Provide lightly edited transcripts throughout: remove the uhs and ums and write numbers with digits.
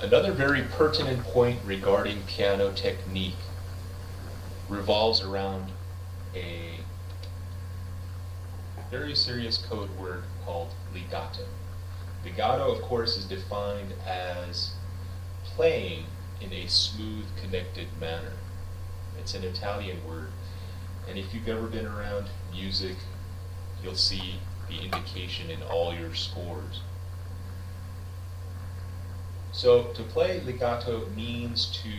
Another very pertinent point regarding piano technique revolves around a very serious code word called legato. Legato, of course, is defined as playing in a smooth, connected manner. It's an Italian word, and if you've ever been around music, you'll see the indication in all your scores. So to play legato means to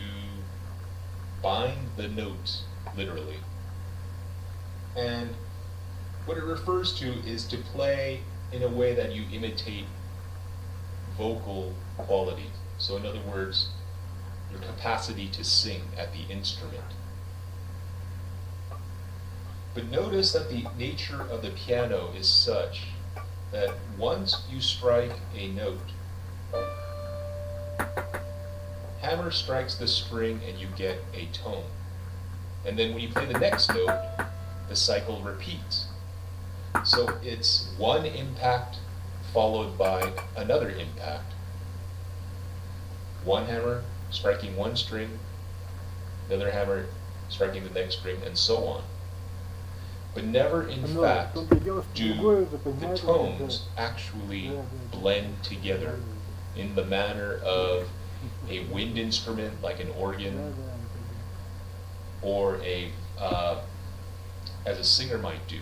bind the notes, literally. And what it refers to is to play in a way that you imitate vocal quality. So in other words, your capacity to sing at the instrument. But notice that the nature of the piano is such that once you strike a note, hammer strikes the string and you get a tone. And then when you play the next note, the cycle repeats. So it's one impact followed by another impact. One hammer striking one string, another hammer striking the next string, and so on. But never in fact do the tones actually blend together in the manner of a wind instrument like an organ, or as a singer might do.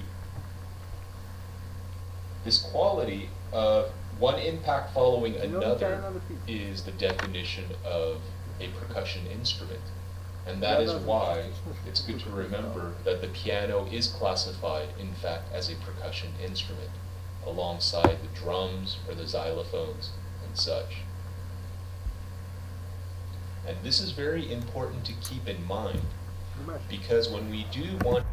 This quality of one impact following another is the definition of a percussion instrument. And that is why it's good to remember that the piano is classified, in fact, as a percussion instrument, alongside the drums or the xylophones and such. And this is very important to keep in mind, because when we do want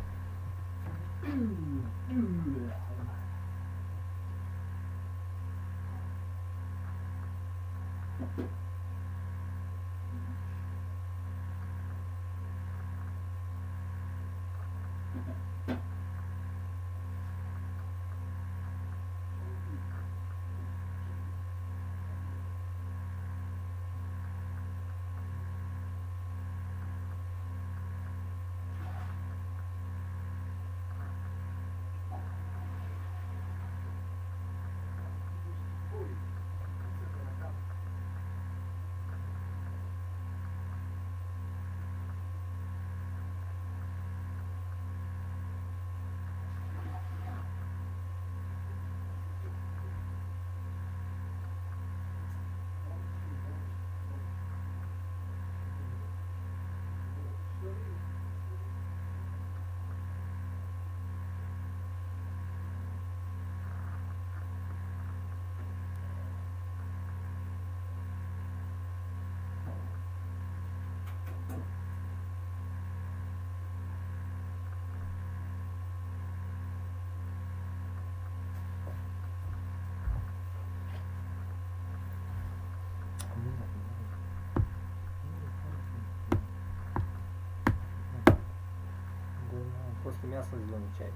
После мяса зеленый чай.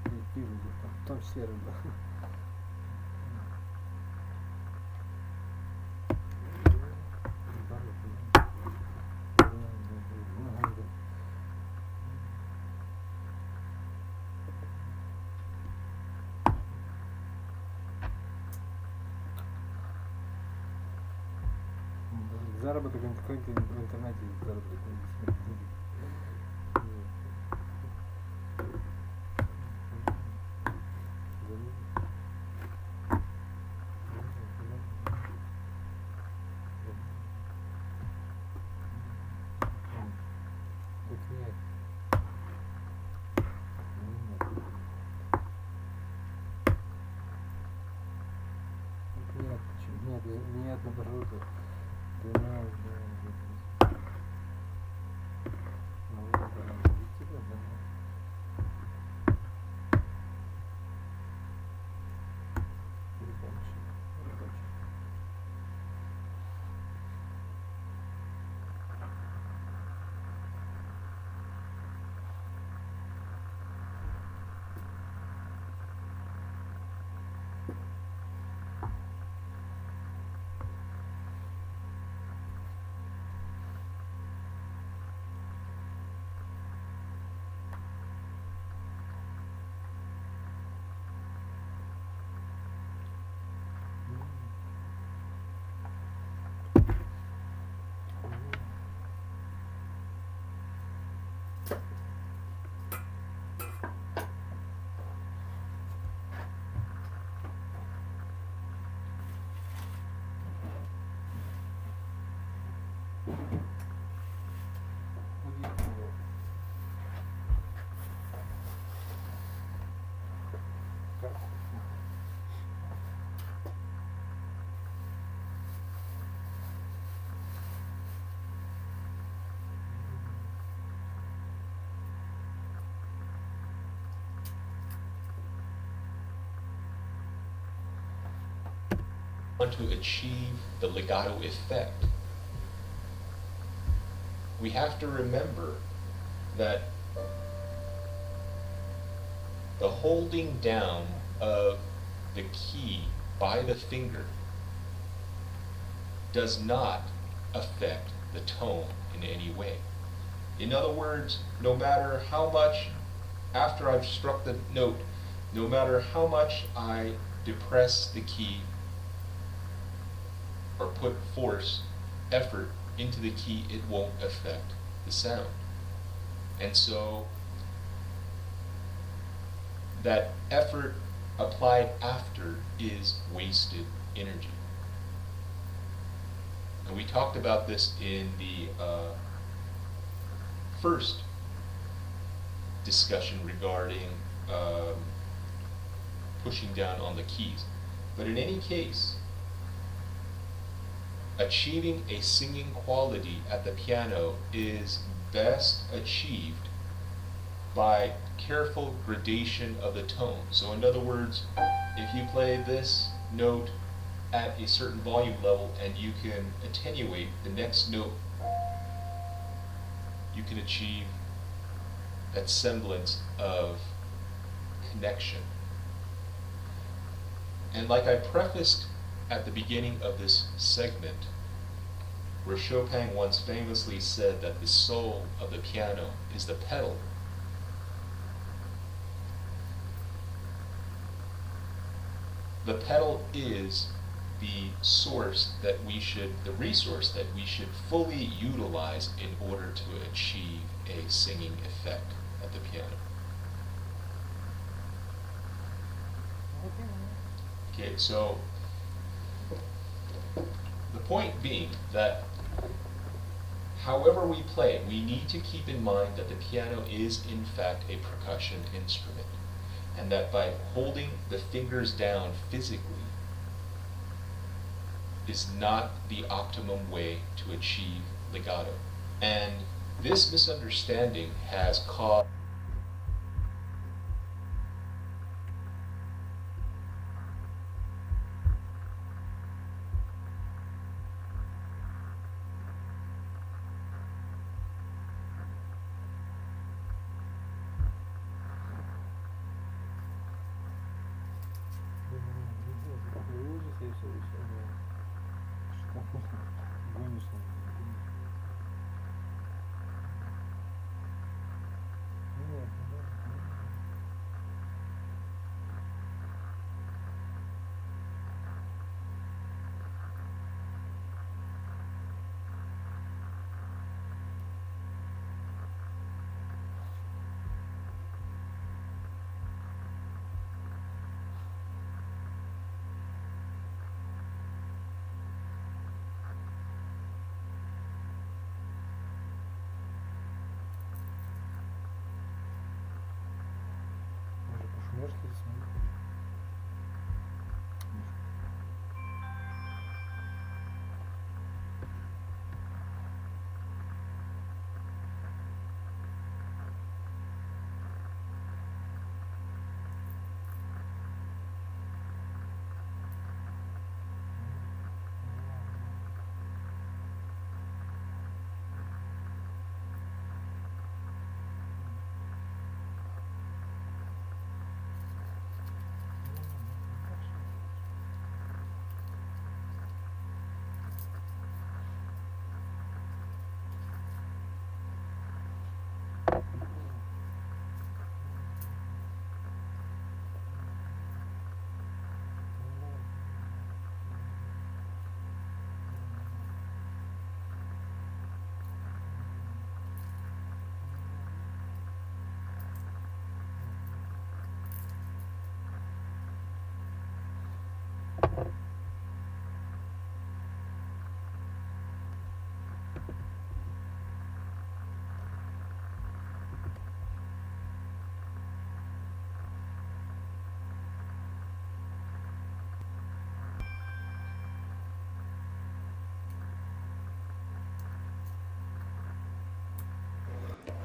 И пиво, в том числе рыба. Заработок какой-то в интернете, заработок денег. Нет, наоборот. want to achieve the legato effect, we have to remember that the holding down of the key by the finger does not affect the tone in any way. In other words, no matter how much, after I've struck the note, no matter how much I depress the key or put force, effort into the key, it won't affect the sound. And so that effort applied after is wasted energy. And we talked about this in the first discussion regarding pushing down on the keys. But in any case, achieving a singing quality at the piano is best achieved by careful gradation of the tone. So in other words, if you play this note at a certain volume level and you can attenuate the next note, you can achieve that semblance of connection. And like I prefaced at the beginning of this segment, where Chopin once famously said that the soul of the piano is the pedal, the pedal is the source that we should, the resource that we should fully utilize in order to achieve a singing effect at the piano. Okay, so the point being that however we play, we need to keep in mind that the piano is in fact a percussion instrument, and that by holding the fingers down physically is not the optimum way to achieve legato. And this misunderstanding has caused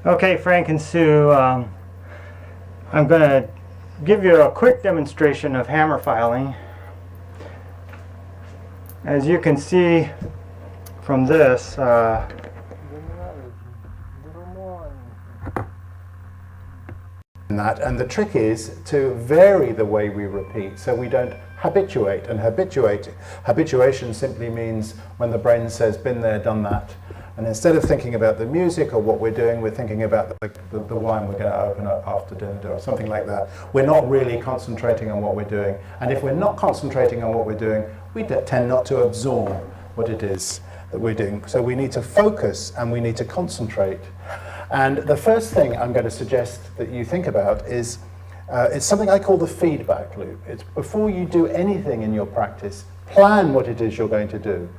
Okay, Frank and Sue, I'm going to give you a quick demonstration of hammer filing. As you can see from this, and the trick is to vary the way we repeat so we don't habituate. And habituation simply means when the brain says, been there, done that. And instead of thinking about the music or what we're doing, we're thinking about the wine we're going to open up after dinner or something like that. We're not really concentrating on what we're doing. And if we're not concentrating on what we're doing, we tend not to absorb what it is that we're doing. So we need to focus and we need to concentrate. And the first thing I'm going to suggest that you think about is it's something I call the feedback loop. It's before you do anything in your practice, plan what it is you're going to do.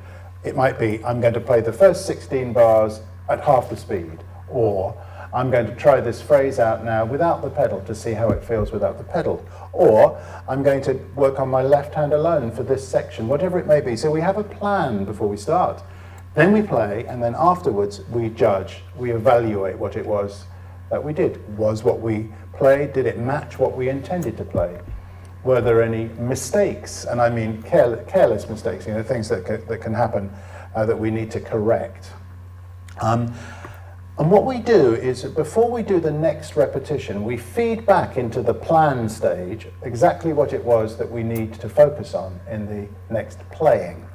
It might be, I'm going to play the first 16 bars at half the speed, or I'm going to try this phrase out now without the pedal to see how it feels without the pedal, or I'm going to work on my left hand alone for this section, whatever it may be. So we have a plan before we start. Then we play, and then afterwards we judge, we evaluate what it was that we did. Was what we played, did it match what we intended to play? Were there any mistakes? And I mean careless mistakes, things that can happen that we need to correct. And what we do is, before we do the next repetition, we feed back into the plan stage exactly what it was that we need to focus on in the next playing.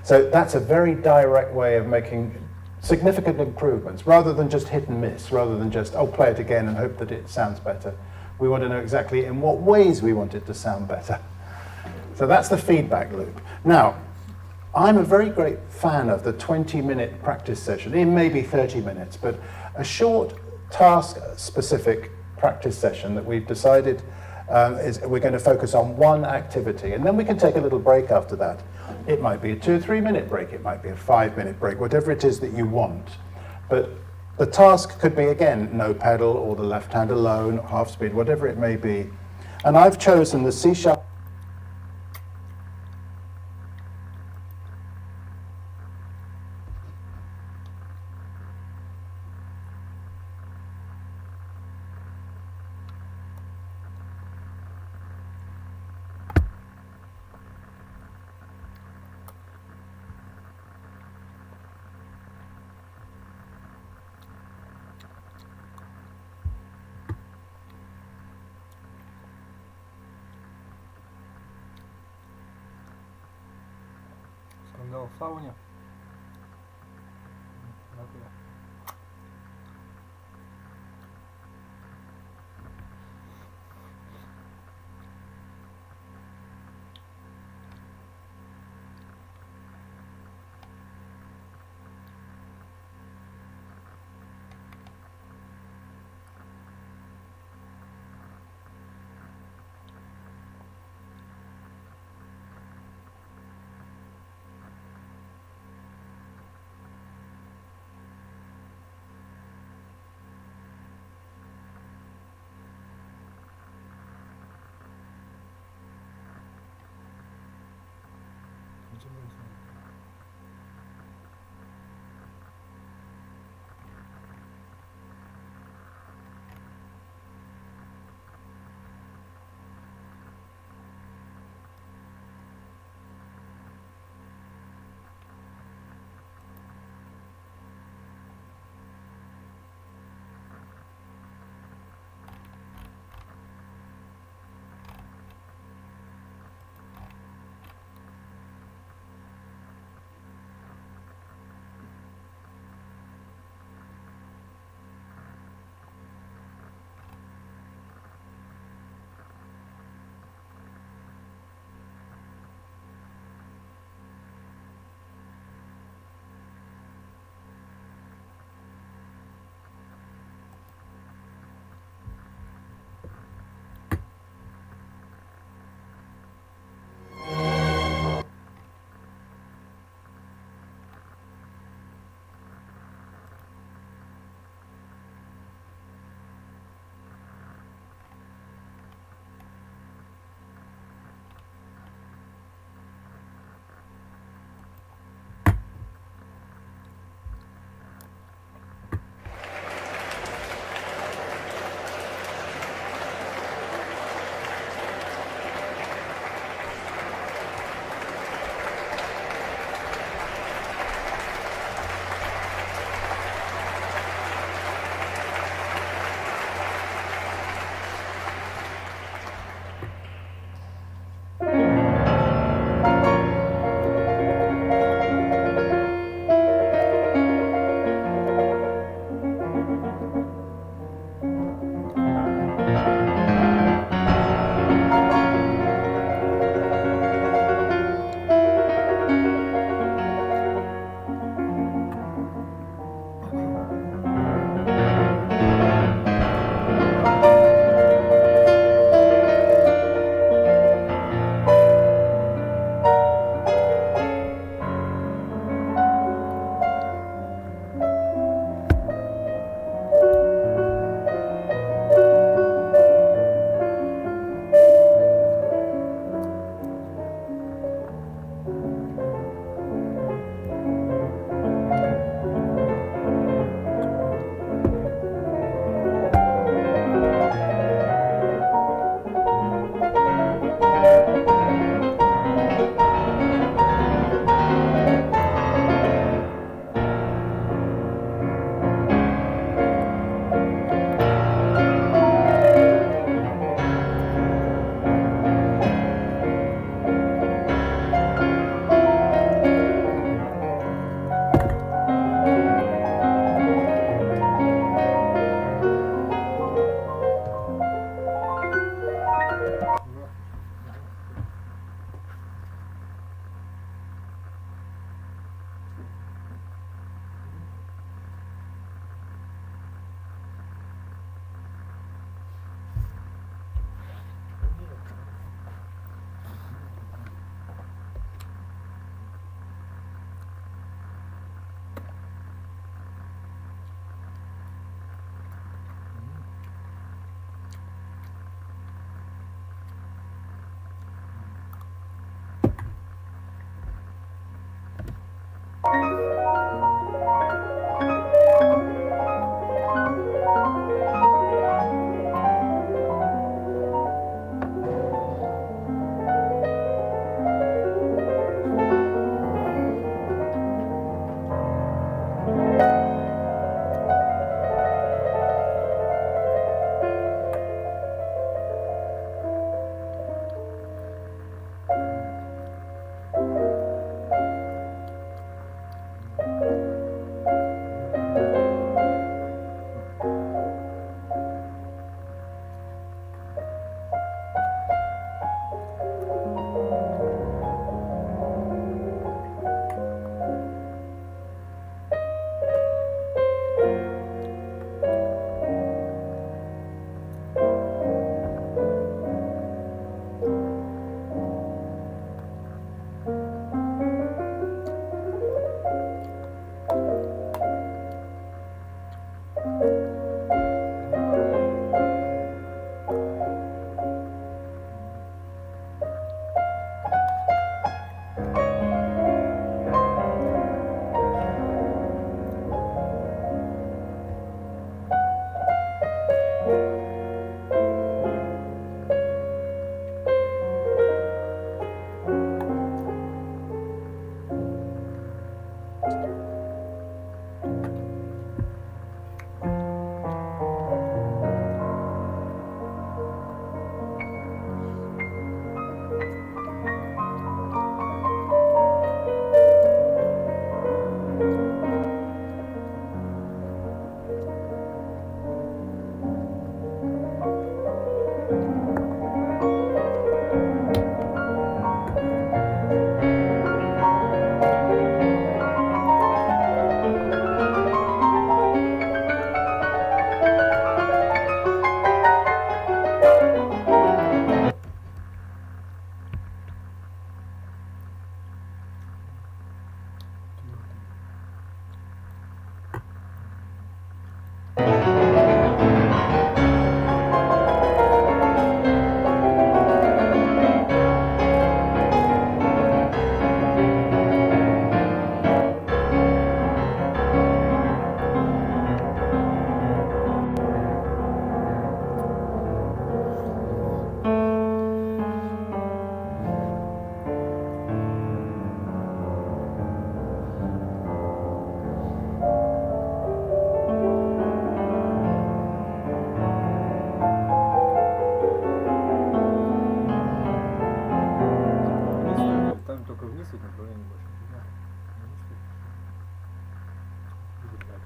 So that's a very direct way of making significant improvements, rather than just hit and miss, rather than just, oh, play it again and hope that it sounds better. We want to know exactly in what ways we want it to sound better. So that's the feedback loop. Now, I'm a very great fan of the 20-minute practice session. It may be 30 minutes, but a short task-specific practice session that we've decided is we're going to focus on one activity, and then we can take a little break after that. It might be a 2 or 3 minute break, it might be a 5-minute break, whatever it is that you want. But the task could be, again, no pedal or the left hand alone, half speed, whatever it may be. And I've chosen the C sharp. Скандал в сауне. Дякую. действительно направление больше не знаю. Ну, что будет так.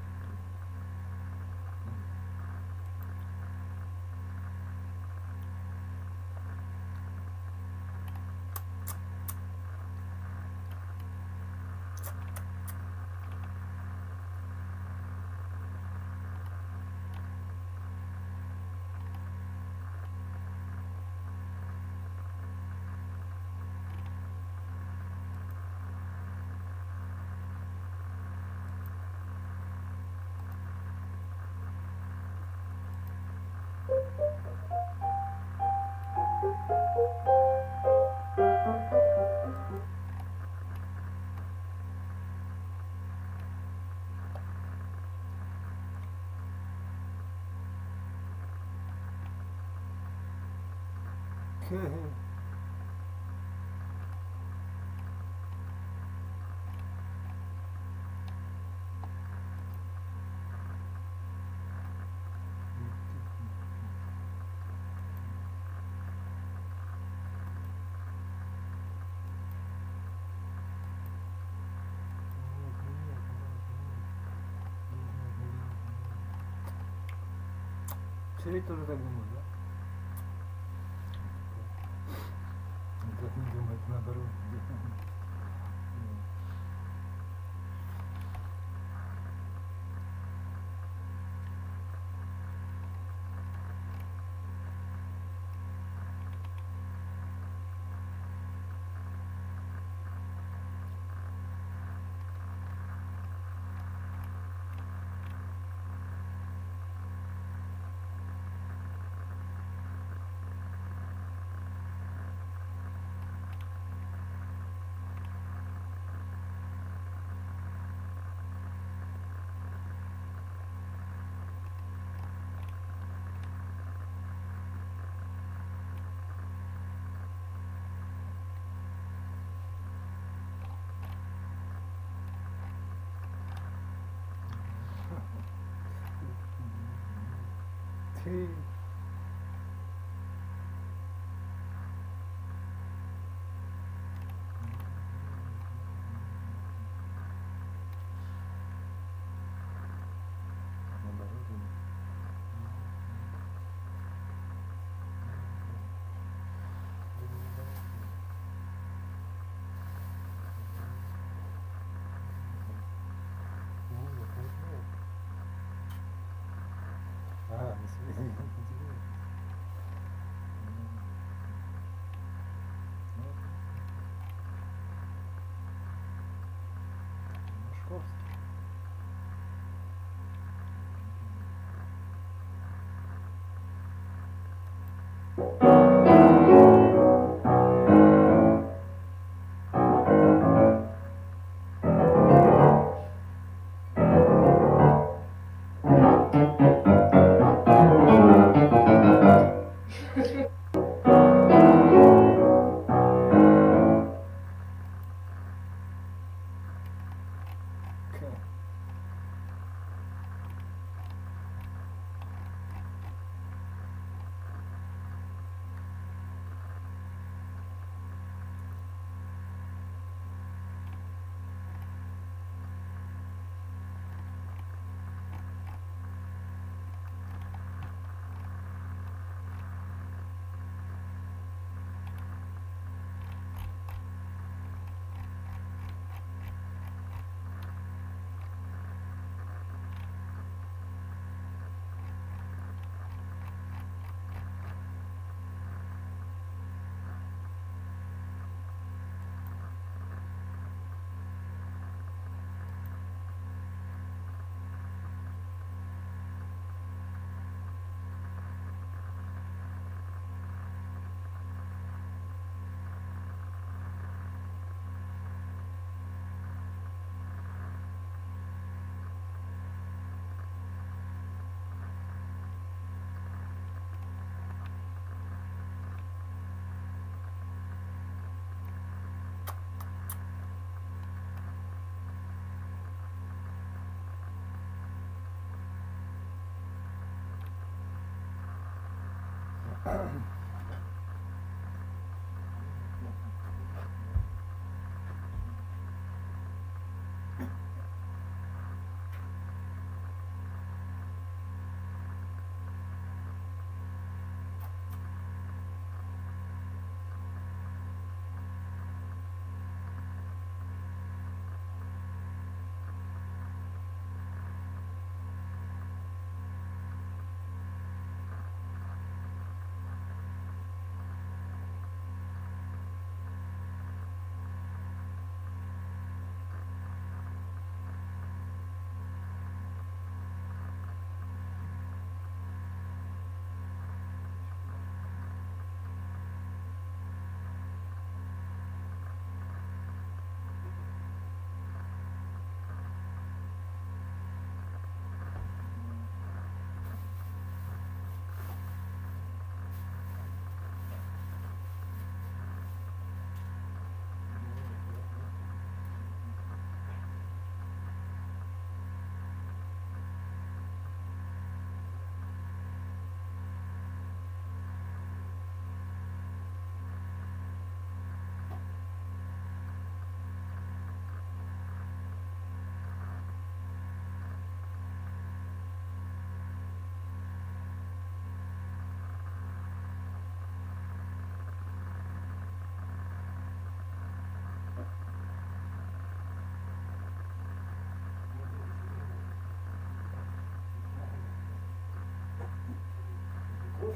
Все ведь тоже так думают, да? Так не думают, наоборот. Ты...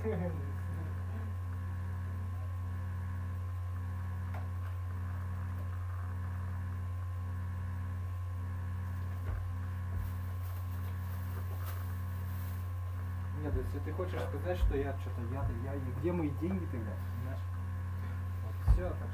Нет, если ты хочешь сказать, что я что-то, где мои деньги тогда, понимаешь? Вот все, так что.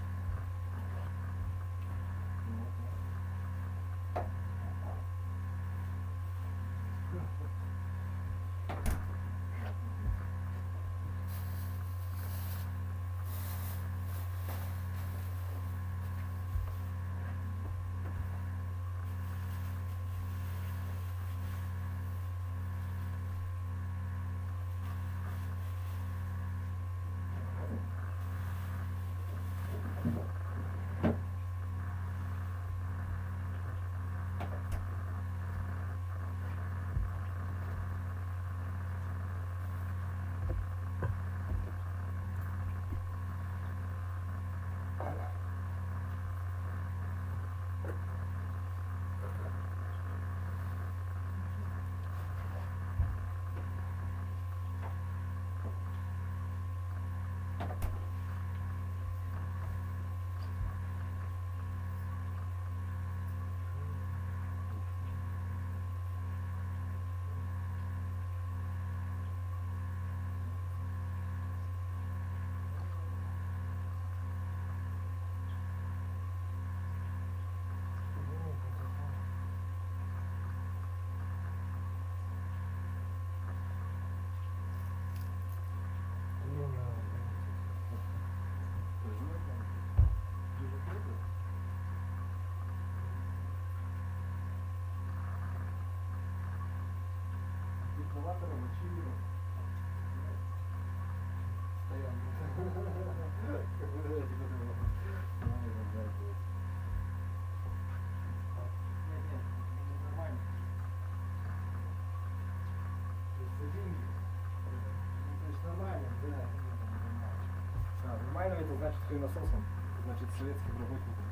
Нормально это значит хренососом, значит советским работником,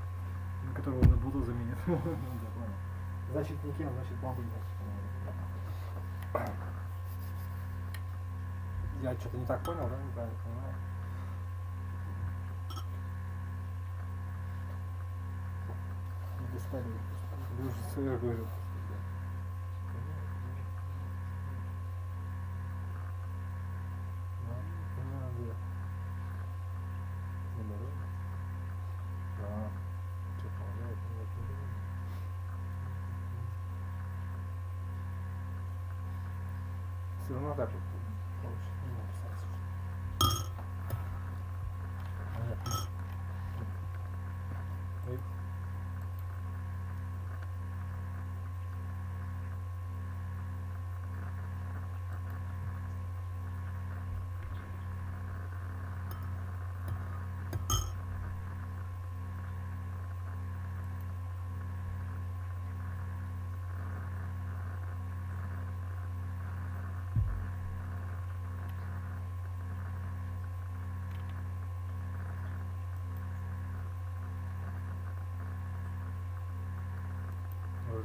которого на буду заменят. Значит никем, значит бабой. Я что-то не так понял, да? Неправильно понимаю. Достали. Ты уже свое говорил. Все равно так вот получится. Понятно.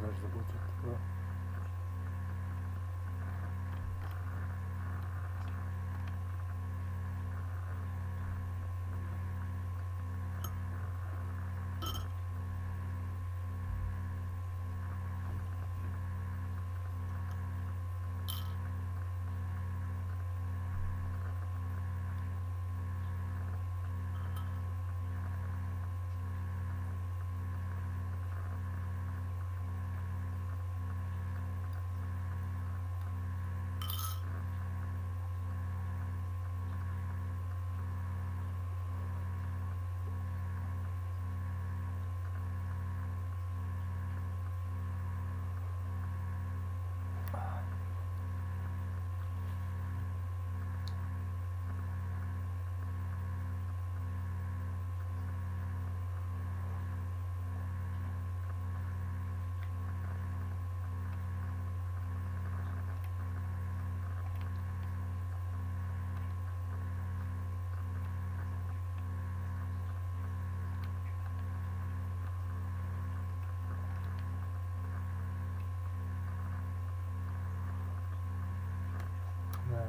Даже забыл, что это такое. Да,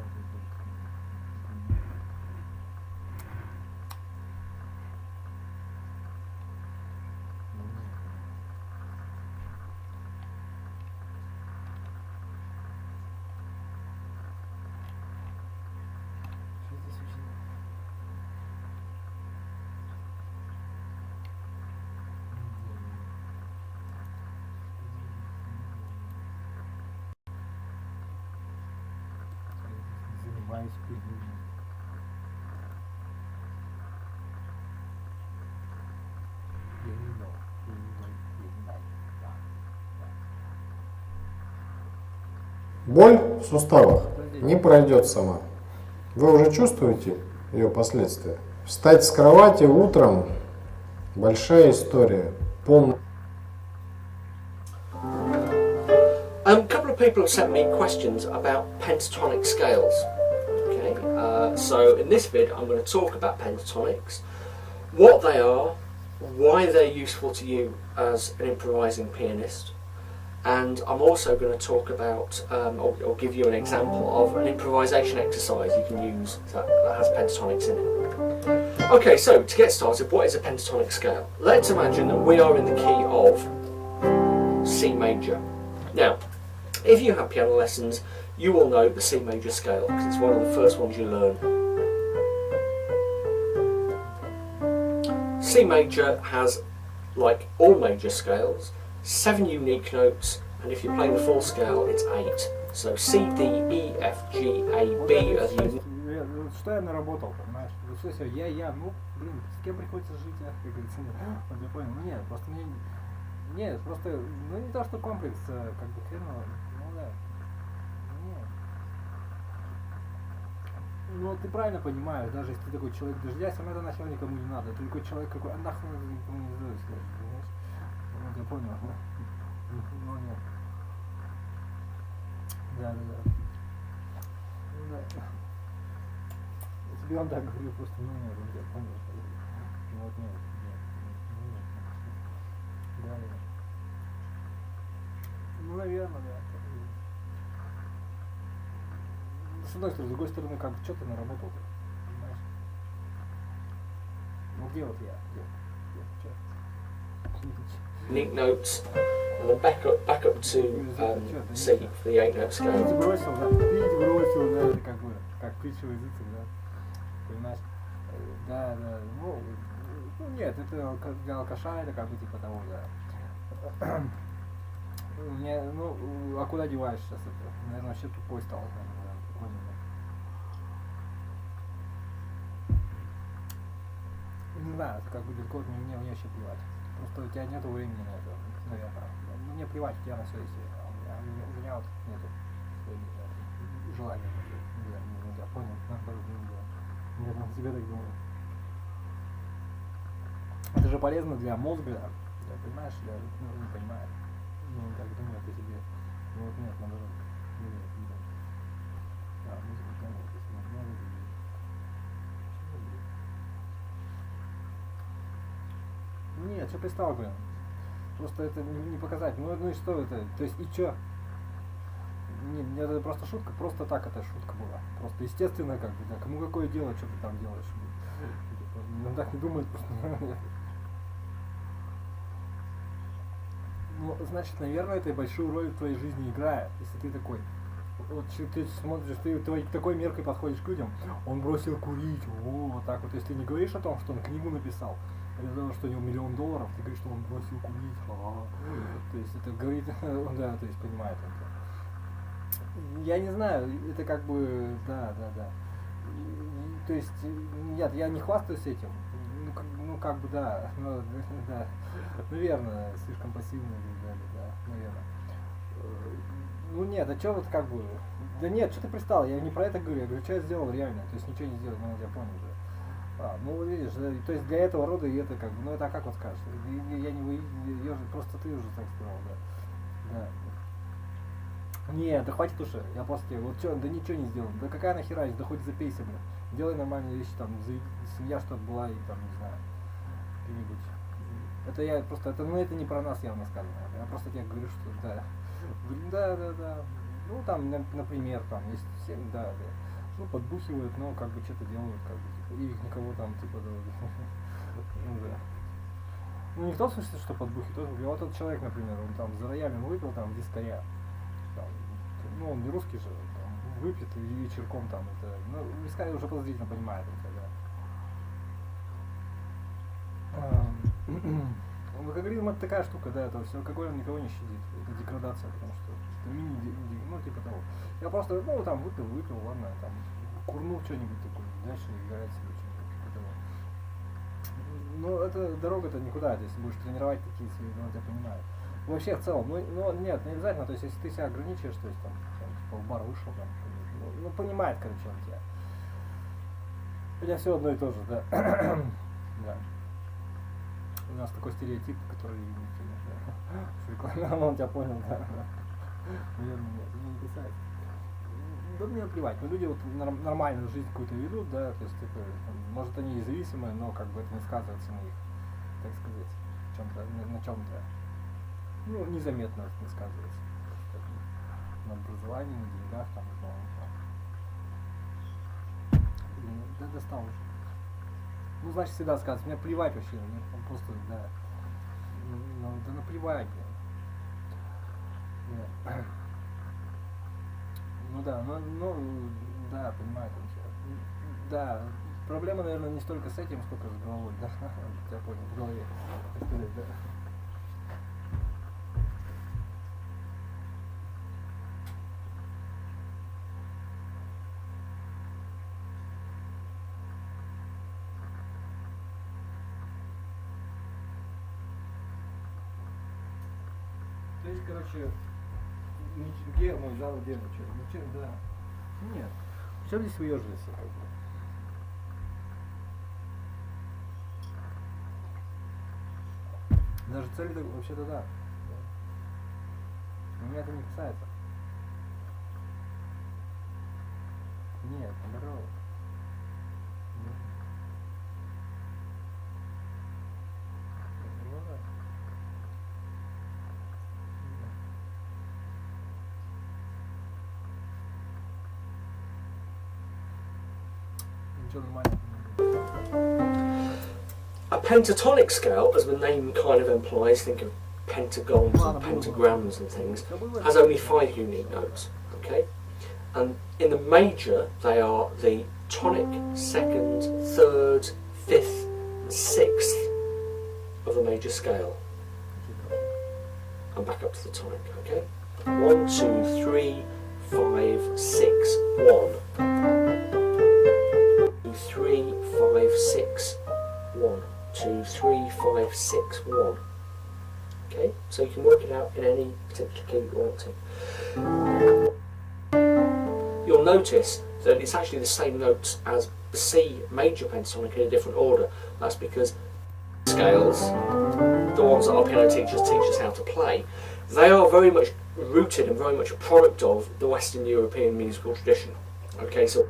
занимаюсь пением. Боль в суставах не пройдет сама. Вы уже чувствуете ее последствия? Встать с кровати утром – большая история. A couple of people have sent me questions about pentatonic scales. Okay, so in this vid I'm going to talk about pentatonics, what they are, why they're useful to you as an improvising pianist, and I'm also going to talk about, or give you an example of an improvisation exercise you can use that has pentatonics in it. Okay, so to get started, what is a pentatonic scale? Let's imagine that we are in the key of C major. Now, if you have piano lessons, you will know the C major scale because it's one of the first ones you learn. C major has, like all major scales, 7 unique notes, and if you're playing the full scale, it's 8. So C, D, E, F, G, A, B are unique. Что я наработал, понимаешь? Вот что все, ну, блин, с кем приходится жить, как говорится, вот я понял, ну нет, просто мне, нет, просто, ну не то, что комплекс, как бы хреново, ну да, нет. Ну ты правильно понимаешь, даже если ты такой человек дождя, сам это нахер никому не надо, ты такой человек, какой, нахуй никому не сдается, понимаешь? Вот я понял, ну нет. Да. Если бы он так говорил, просто, ну нет, я понял. Ну вот нет. Да. Ну, наверное, да. С одной стороны, с другой стороны, как бы, что ты наработал, понимаешь? Ну где вот я? Где? Unique notes, and then back up to C for the 8-note scale. Видите, бросил, да, это как бы, как притча в языцах, да, понимаешь? Да, ну нет, это для алкаша, это как бы типа того, да. Мне, ну, а куда деваешь сейчас это? Наверное, вообще тупой стал, наверное, не знаю, это как бы далеко от меня, мне вообще плевать. Просто у тебя нету времени на это, наверное. Ну, мне плевать, у тебя на все есть. У меня вот нету желания. Я понял, наоборот, я на себя так думаю. Это же полезно для мозга, понимаешь, ну, не понимаю. Ну, как думает о себе. Ну, вот нет, наоборот. Да, музыка, конечно, нет, что пристал, блин. Просто это не показать. Ну и что это? То есть и чё? Не, это просто шутка, просто так это шутка была. Просто естественно, как бы, да, кому какое дело, что ты там делаешь. Ну так не думает просто. Ну, значит, наверное, это большую роль в твоей жизни играет. Если ты такой, вот ты смотришь, ты такой меркой подходишь к людям, он бросил курить, вот так вот. Если ты не говоришь о том, что он книгу написал, или о том, что у него $1 миллион, ты говоришь, что он бросил курить, то есть это говорит, да, то есть понимает это. Я не знаю, это как бы, да. То есть, нет, я не хвастаюсь этим. Ну как бы да, ну, да, наверное, слишком пассивно, да, наверное. Ну нет, а что вот как бы, да нет, что ты пристал, я не про это говорю, я говорю, что я сделал реально, то есть ничего не сделал, ну вот я понял уже. Ну видишь, то есть для этого рода и это как бы, ну это как вот скажешь, я не просто ты уже так сказал, да. Нет, да хватит уже, я просто тебе, вот что, да ничего не сделал, да какая нахера, да хоть запейся, блин, делай нормальные вещи, там, семья чтобы была и там, не знаю, что-нибудь. Это я просто, это, ну это не про нас явно сказано, я просто тебе говорю, что да, да, ну там, например, там, есть все, да, ну подбухивают, но как бы что-то делают, как бы, типа, и никого там, типа, ну да. Ну не в том смысле, что подбухивает, вот тот человек, например, он там за роялем выпил, там, дискаря. Ну, он не русский же, там, выпьет и вечерком там это, ну, Искарь уже подозрительно понимает это, да. Алкоголизм это такая штука, да, это все, алкоголь он никого не щадит, это деградация, потому что это ну, типа того. Я просто, ну, там, выпил, ладно, там, курнул что-нибудь такое, дальше играет себе что-нибудь. Ну, это дорога-то никуда, то есть будешь тренировать такие свои, ну, я понимаю. Вообще, в целом, ну, нет, не обязательно, то есть, если ты себя ограничиваешь, то есть, там, типа, в бар вышел, там, ну, понимает, короче, он тебя. Хотя все одно и то же, да. Да. У нас такой стереотип, который, да, он тебя понял, да. Наверное, нет, не касается. Да мне наплевать, но люди вот нормальную жизнь какую-то ведут, да, то есть, типа, может, они и зависимые, но как бы это не сказывается на их, так сказать, чем-то, на чем-то, ну, незаметно это не сказывается. На образовании, на деньгах, там, блин, да достал уже. Ну, значит, всегда сказывается, мне плевать вообще, мне просто, да, ну, да наплевать, блин. Да. Ну да, да, понимаю там тебя. Да, проблема, наверное, не столько с этим, сколько с головой, да, я понял, в голове, так сказать, да. То есть, короче, Герман, Жан Герман, что, да. Нет. Все здесь выеживается, как бы. Даже цели вообще-то да. Но меня это не касается. Нет, наоборот. Ну да. Ничего, нормально. A pentatonic scale, as the name kind of implies, think of pentagons and pentagrams and things, has only 5 unique notes, okay? And in the major, they are the tonic, 2nd, 3rd, 5th, and 6th of the major scale. And back up to the tonic, okay? 1, 2, 3, 5, 6, 1. 2, 3, 5, 6, 1. 2, 3, 5, 6, 1. Okay, so you can work it out in any particular key you want to. You'll notice that it's actually the same notes as the C major pentatonic in a different order. That's because scales, the ones that our piano teachers teach us how to play, they are very much rooted and very much a product of the Western European musical tradition. Okay, so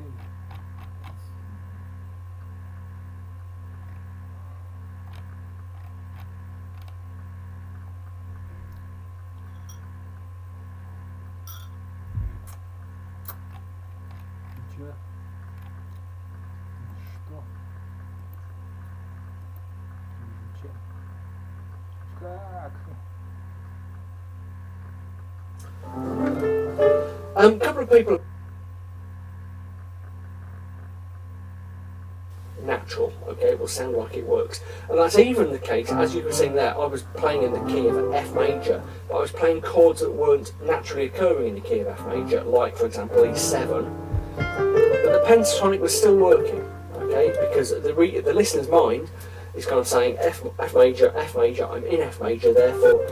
Okay. Ничего. Что? Ничего. Как? A couple of people. Natural, okay, it will sound like it works. And that's even the case, as you were seeing there, I was playing in the key of F major, but I was playing chords that weren't naturally occurring in the key of F major, like, for example, E7. But the pentatonic was still working, okay, because the listener's mind is kind of saying F major, I'm in F major, therefore,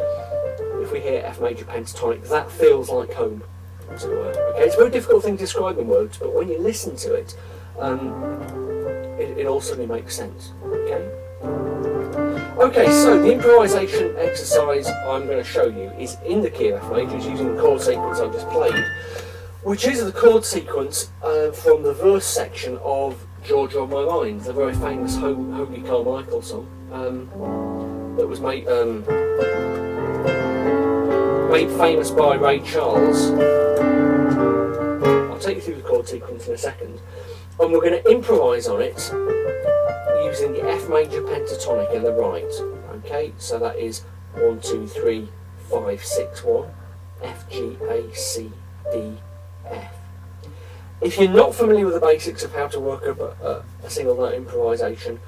if we hear F major pentatonic, that feels like home, as it were. Okay, it's a very difficult thing to describe in words, but when you listen to it, it all suddenly makes sense. Okay? Okay, so the improvisation exercise I'm going to show you is in the key of F major, using the chord sequence I just played, which is the chord sequence from the verse section of Georgia on My Mind, the very famous Hoagie Carmichael song that was made famous by Ray Charles. I'll take you through the chord sequence in a second. And we're going to improvise on it using the F major pentatonic in the right. Okay, so that is 1, 2, 3, 5, 6, 1, F, G, A, C, D, F. If you're not familiar with the basics of how to work up a single note improvisation,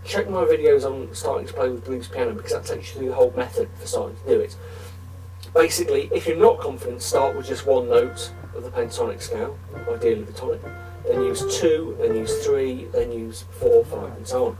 check my videos on starting to play with blues piano, because that takes you through the whole method for starting to do it. Basically, if you're not confident, start with just one note of the pentatonic scale, ideally the tonic. Then use 2, then use 3, then use 4, 5, and so on.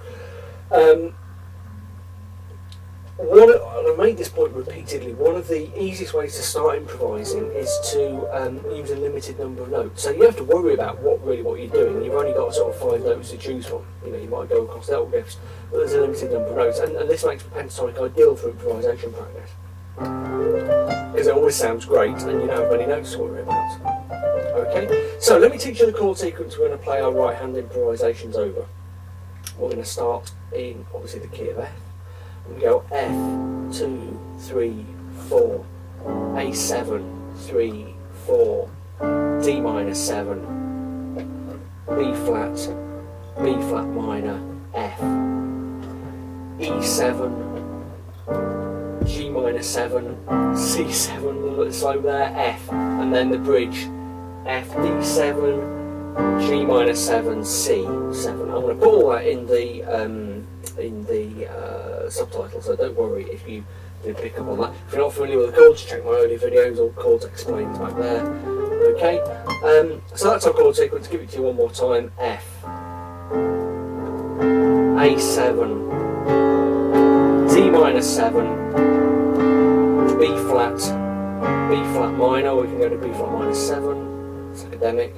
And I've made this point repeatedly, one of the easiest ways to start improvising is to use a limited number of notes. So you have to worry about what you're doing. You've only got sort of 5 notes to choose from. You know, you might go across the octaves, but there's a limited number of notes. And this makes pentatonic ideal for improvisation practice, because it always sounds great and you don't have many notes to worry about. Okay, so let me teach you the chord sequence we're going to play our right hand improvisations over. We're going to start in, obviously, the key of F. We go F, 2, 3, 4, A7, 3, 4, D minor 7, B flat minor, F, E7, G minor 7, C7, a little bit slow there, F, and then the bridge, F, D7, G minor 7, C7. I'm going to put all that in the subtitles, so don't worry if you didn't pick up on that. If you're not familiar with the chords, check my earlier videos, all chords explained back there. Okay, so that's our chord sequence. Give it to you one more time. F, A7, D minor 7, B flat minor, we can go to B flat minor 7, it's academic,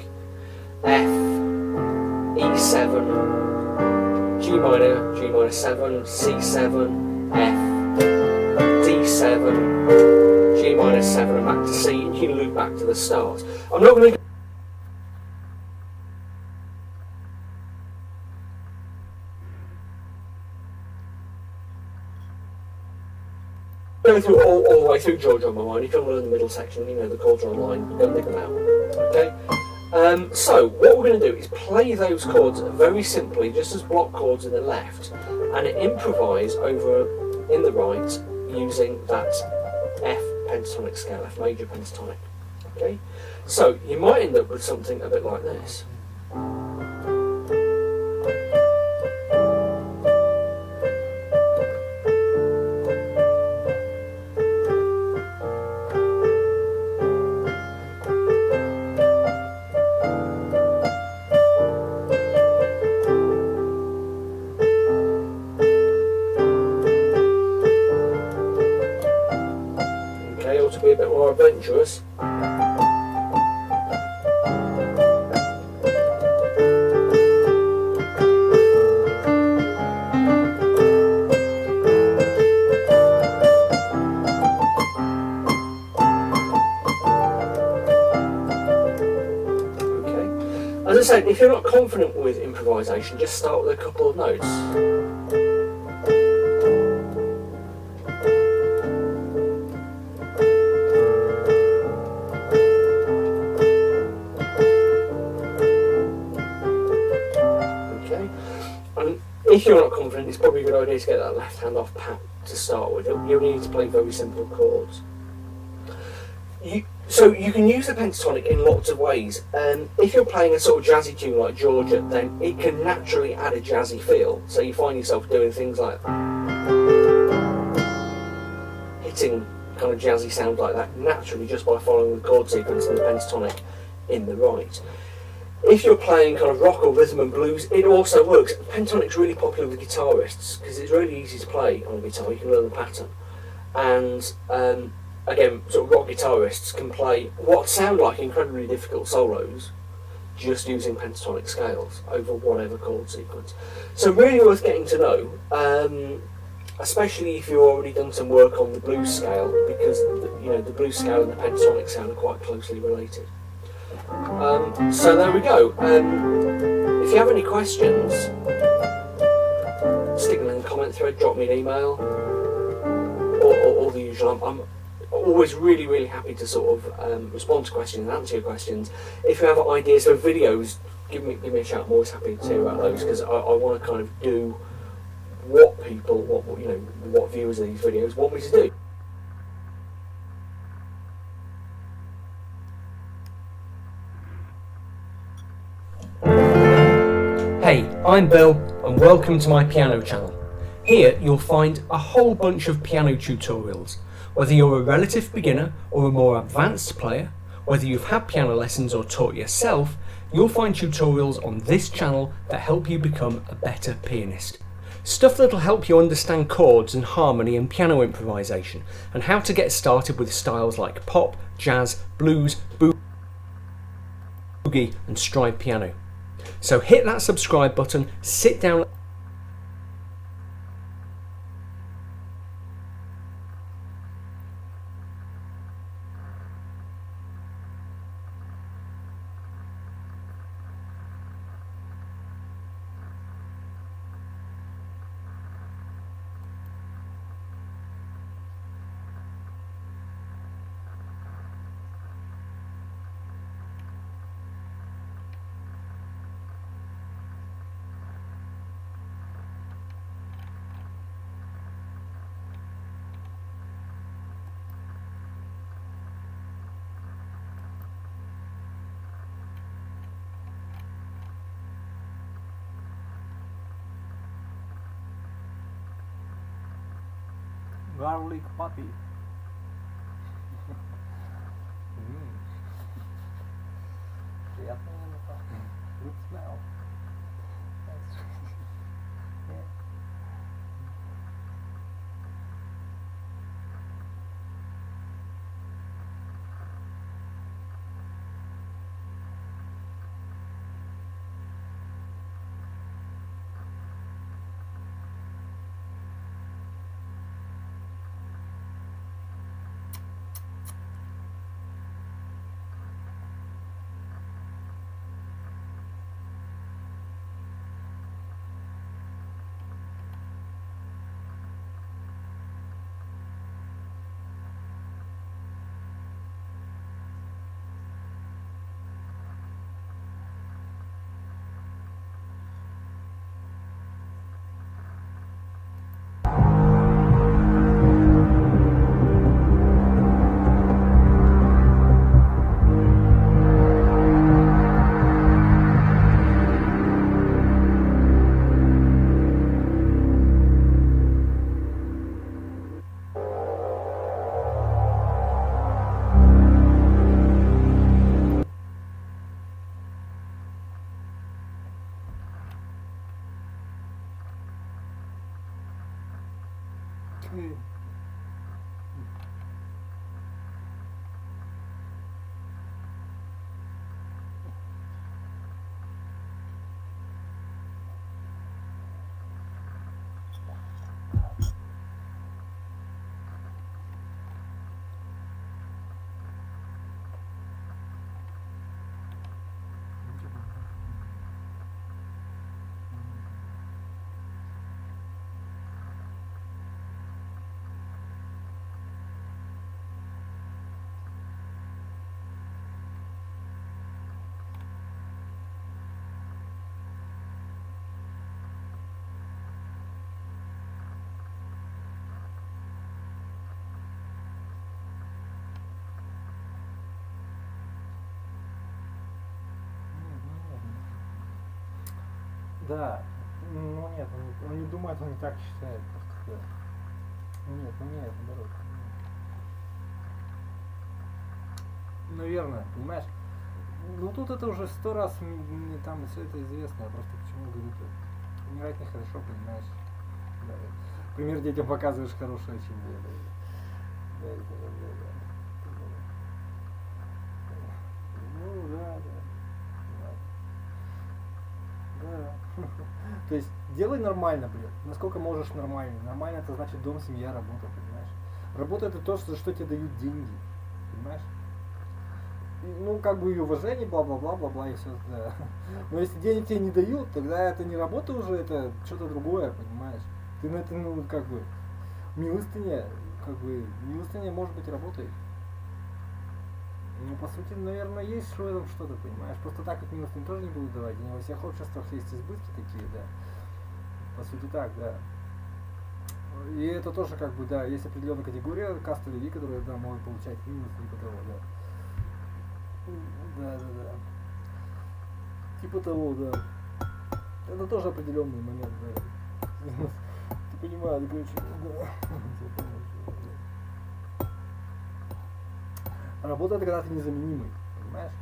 F, E7, G minor 7, C7, F, D7, G minor 7, and back to C, and you can loop back to the start. I'm not going to go through all the way through Georgia on My Mind. You can learn the middle section, you know, the chords are online, go and dig them out. Okay? So what we're going to do is play those chords very simply, just as block chords in the left, and improvise over in the right using that F pentatonic scale, F major pentatonic. Okay? So you might end up with something a bit like this. To be a bit more adventurous. As I said, if you're not confident with improvisation, just start with a couple of notes. Okay, and if you're not confident, it's probably a good idea to get that left hand off pat to start with. You only need to play very simple chords. So you can use the pentatonic in lots of ways. If you're playing a sort of jazzy tune like Georgia, then it can naturally add a jazzy feel. So you find yourself doing things like hitting kind of jazzy sounds like that naturally just by following the chord sequence and the pentatonic in the right. If you're playing kind of rock or rhythm and blues, it also works. Pentatonic's really popular with guitarists because it's really easy to play on a guitar. You can learn the pattern. And again, sort of rock guitarists can play what sound like incredibly difficult solos just using pentatonic scales over whatever chord sequence. So really worth getting to know, especially if you've already done some work on the blues scale, because the blues scale and the pentatonic sound are quite closely related. So there we go. If you have any questions, stick them in the comment thread, drop me an email, or the usual. I'm always really happy to sort of respond to questions and answer your questions. If you have ideas for videos, give me a shout. I'm always happy to hear about those, because I want to kind of do what people, what viewers of these videos want me to do. Hey, I'm Bill and welcome to my piano channel. Here you'll find a whole bunch of piano tutorials. Whether you're a relative beginner or a more advanced player, whether you've had piano lessons or taught yourself, you'll find tutorials on this channel that help you become a better pianist. Stuff that'll help you understand chords and harmony and piano improvisation, and how to get started with styles like pop, jazz, blues, boogie and stride piano. So hit that subscribe button, sit down Garlic patty. Приятно не пахнет. Good smell. That's yeah. Да. Ну нет, он не думает, он не так считает. Просто, да. Ну нет, наоборот. Наверное, понимаешь? Ну тут это уже 100 раз мне там все это известно, я просто почему говорю-то. Умирать нехорошо, понимаешь? Да. Пример детям показываешь хорошее, чем да. Ну да. Да. То есть делай нормально, блин. Насколько можешь нормально. Нормально это значит дом, семья, работа, понимаешь? Работа это то, за что тебе дают деньги. Понимаешь? Ну, как бы и уважение, бла-бла-бла-бла-бла, и все, да. Но если денег тебе не дают, тогда это не работа уже, это что-то другое, понимаешь? Ты на это, ну, как бы, милостыня может быть работой. Ну, по сути, наверное, есть что-то, понимаешь? Просто так вот милостыню тоже не будут давать. Не во всех обществах есть избытки такие, да. По сути так, да. И это тоже как бы, да, есть определенная категория касты людей, которые, да, могут получать милость, типа того, да. Да. Типа того, да. Это тоже определенный момент, да. Ты понимаешь, короче, да. Работа это когда ты незаменимый, понимаешь?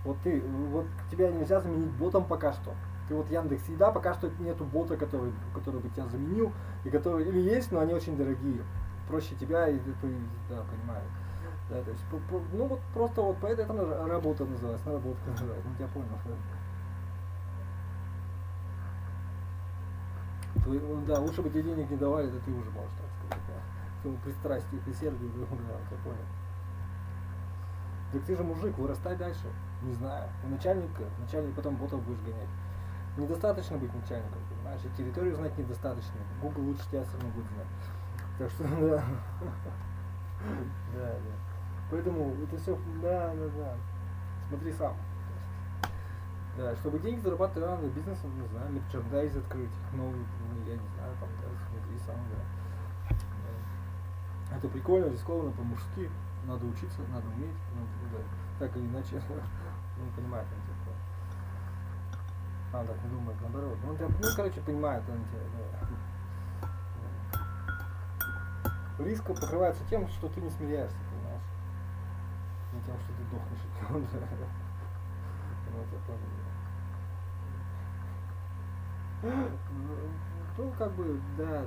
Вот тебя нельзя заменить ботом пока что. Ты вот Яндекс Еда, пока что нету бота, который бы тебя заменил, и который, или есть, но они очень дорогие. Проще тебя, и ты, да, понимаю. Да, то есть, ну вот просто вот поэтому это работа называется, наработка называется, ну я понял. Да, лучше бы тебе денег не давали, это ты уже можешь, так сказать, да. К твоему пристрастию, к усердию, да, я понял. Так ты же мужик, вырастай дальше. Не знаю. У начальника потом ботов будешь гонять. Недостаточно быть начальником, понимаешь? И территорию знать недостаточно. Google лучше тебя все равно будет знать. Так что, да. Да. Поэтому это все, да. Смотри сам. Да, чтобы деньги зарабатывать, надо бизнес, не знаю, мерчендайз открыть, новый, я не знаю, там, да, смотри сам, да. Это прикольно, рискованно, по-мужски. Надо учиться, надо уметь, да. Так или иначе, ну, понимает он типа. Так не думает, наоборот. Короче, понимает он тебя, да. Риск покрывается тем, что ты не смиряешься, понимаешь? Не тем, что ты дохнешь от него, да. Вот я понял. Ну, как бы, да.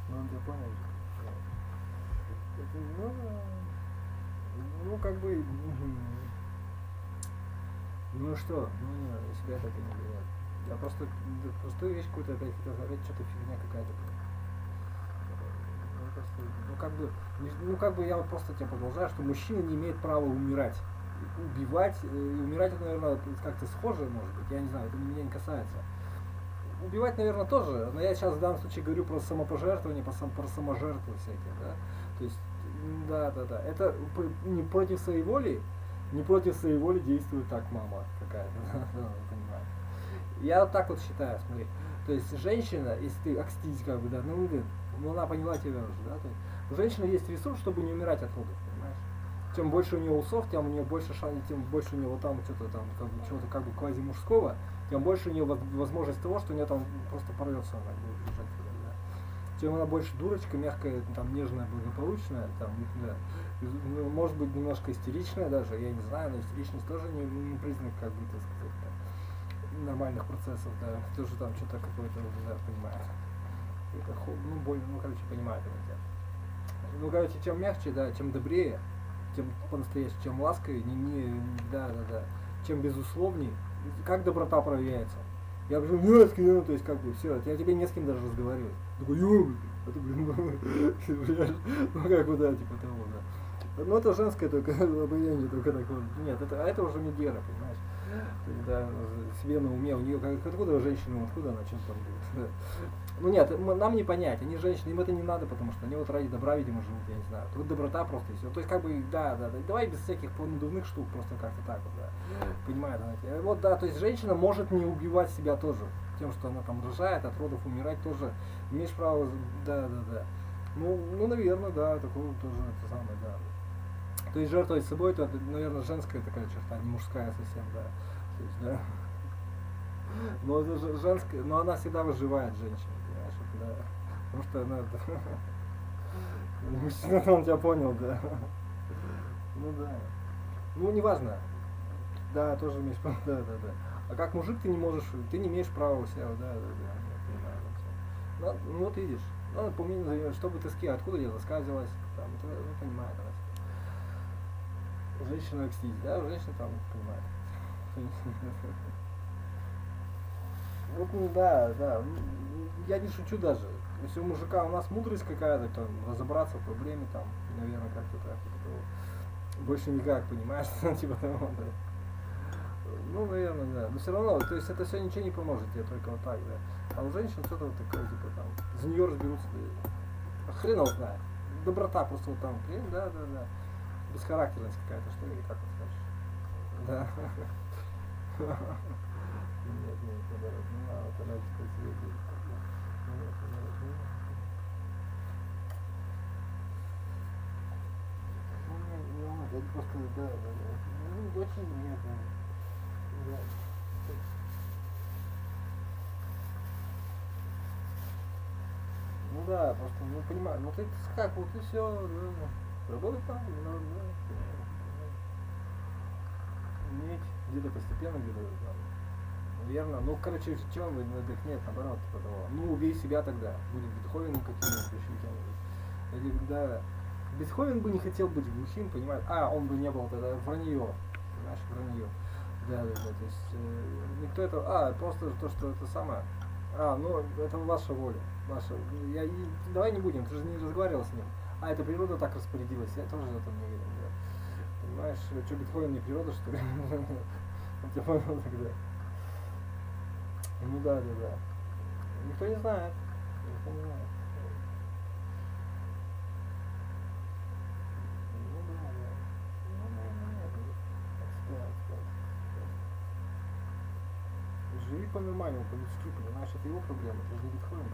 Ну, я понял. Ну, как бы, ну что, себя так и не влияет. Я просто простую вещь какую-то опять хотел говорить, что-то фигня какая-то. Как бы я вот просто тебя продолжаю, что мужчина не имеет права умирать. Убивать, и умирать это, наверное, как-то схоже, может быть, я не знаю, это меня не касается. Убивать, наверное, тоже, но я сейчас в данном случае говорю про самопожертвование, про саможертву всякие, да. То есть, да. Это не против своей воли действует так мама какая-то, понимаю. Я вот так вот считаю, смотри. То есть женщина, если ты окстись, как бы, да, ну она поняла тебя уже, да. То есть, у женщины есть ресурс, чтобы не умирать от родов, понимаешь? Чем больше у нее усов, тем у нее больше шансов, тем больше у нее вот там что-то там, чего-то как бы квази-мужского, тем больше у нее возможность того, что у нее там просто порвется, она будет лежать. Да. Чем она больше дурочка, мягкая, там, нежная, благополучная, там, да, может быть немножко истеричная даже, я не знаю, но истеричность тоже не признак, как бы, так сказать, да, нормальных процессов, да, тоже там что-то какое-то, да, понимает. Это, ну, больно, ну, короче, понимает это. Ну, короче, чем мягче, да, чем добрее, тем по-настоящему, чем ласковее, да. Чем безусловнее, как доброта проявляется. Я говорю, нет, то есть как бы все, я тебе не с кем даже разговариваю. Такой, это, блин, ну как бы, да, типа того, да. Ну это женское только обаяние, только такое. Нет, это уже не Гера, понимаешь. Да, себе на уме, у нее откуда женщина, откуда она что-то там будет. Ну нет, нам не понять, они женщины, им это не надо, потому что они вот ради добра, видимо, живут, я не знаю. Тут доброта просто и все. То есть как бы, да, давай без всяких надувных штук, просто как-то так вот, да. Понимает она. Вот да, то есть женщина может не убивать себя тоже. Тем, что она там рожает, от родов умирать тоже. Имеешь право, да. Ну, наверное, да, такое тоже это самое, да. То есть жертвовать собой, это, наверное, женская такая черта, не мужская совсем, да. То есть, да. Но это женская, но она всегда выживает, женщина, понимаешь, вот, да. Потому что она... Мужчина, он тебя понял, да. Ну да. Ну, неважно. Да, тоже имеешь право, да. А как мужик ты не можешь, ты не имеешь права у себя, да, я понимаю. Ну вот видишь, надо по мнению, чтобы ты откуда я засказилась, там, это, ну, понимает она. Женщина окстить, да, женщина там понимает. Вот, ну да, я не шучу даже. Если у мужика у нас мудрость какая-то, там, разобраться в проблеме, там, наверное, как-то так, больше никак, понимаешь, типа того, да. Ну, наверное, да. Но все равно, то есть это все ничего не поможет тебе, только вот так, да. А у женщин что-то вот такое, типа там, за нее разберутся, да. Хрен его знает. Доброта просто вот там, да. Бесхарактерность какая-то, что ли, как вот скажешь. Да. Нет, подарок не надо, подарок себе будет. Нет, подарок не надо. Ну, не надо, это просто, да. Ну, очень нет, да. Ну да, просто, ну понимаю, ну ты как, вот и все, да. Работать там, да. Уметь где-то постепенно, где-то там. Наверное, ну короче, в чем нет, наоборот, типа того. Ну, убей себя тогда, будет Бетховеном каким-нибудь еще кем-нибудь. Или да. Бетховен бы не хотел быть глухим, понимаешь? Он бы не был тогда вранье. Понимаешь, вранье. Да, то есть никто это. Просто то, что это самое. Ну, это ваша воля. Ваша. Давай не будем, ты же не разговаривал с ним. Это природа так распорядилась, я тоже в этом не уверен, да. Понимаешь, что Бетховен не природа, что ли? Он тебя понял тогда. Ну да. Никто не знает. Никто не знает. Ну да. Ну, наверное, нет. Живи по-нормальному, по-людски, понимаешь, это его проблема, это же не Бетховен.